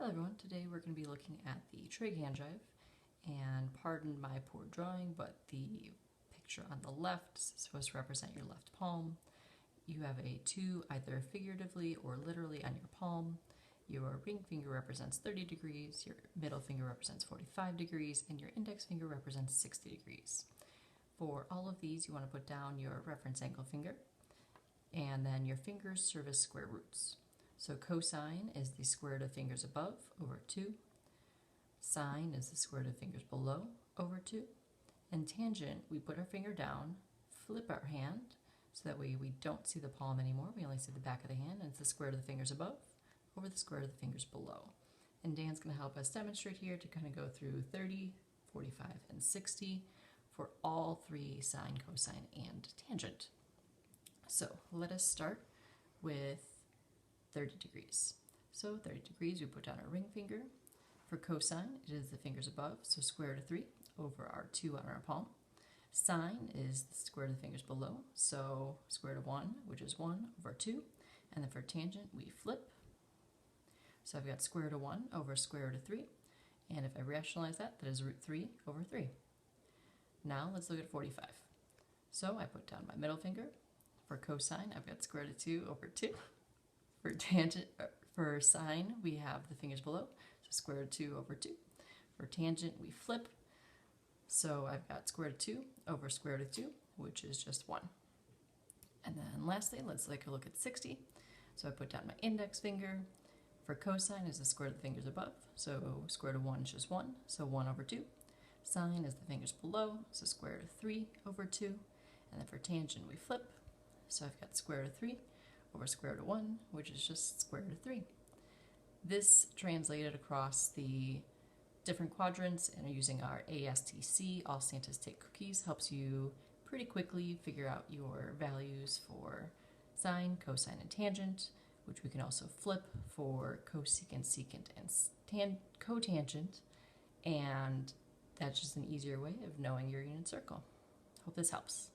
Hello everyone, today we're going to be looking at the Trig hand jive, and pardon my poor drawing, but the picture on the left is supposed to represent your left palm. You have a 2 either figuratively or literally on your palm. Your ring finger represents 30 degrees, your middle finger represents 45 degrees, and your index finger represents 60 degrees. For all of these, you want to put down your reference angle finger, and then your fingers serve as square roots. So cosine is the square root of fingers above over 2. Sine is the square root of fingers below over 2. And tangent, we put our finger down, flip our hand, so that way we don't see the palm anymore. We only see the back of the hand, and it's the square root of the fingers above over the square root of the fingers below. And Dan's going to help us demonstrate here to kind of go through 30, 45, and 60 for all three sine, cosine, and tangent. So let us start with 30 degrees. So 30 degrees, we put down our ring finger. For cosine, it is the fingers above, so square root of 3 over our 2 on our palm. Sine is the square root of the fingers below, so square root of 1, which is 1 over 2. And then for tangent, we flip. So I've got square root of 1 over square root of 3. And if I rationalize that, that is root 3 over 3. Now let's look at 45. So I put down my middle finger. For cosine, I've got square root of 2 over 2. For tangent, for sine, we have the fingers below, so square root of 2 over 2. For tangent, we flip, so I've got square root of 2 over square root of 2, which is just 1. And then lastly, let's take a look at 60. So I put down my index finger. For cosine is the square root of the fingers above, so square root of 1 is just 1, so 1 over 2. Sine is the fingers below, so square root of 3 over 2. And then for tangent, we flip, so I've got square root of 3 over square root of 1, which is just square root of 3. This translated across the different quadrants and using our ASTC, all Santas take cookies, helps you pretty quickly figure out your values for sine, cosine, and tangent, which we can also flip for cosecant, secant, and cotangent, and that's just an easier way of knowing your unit circle. Hope this helps.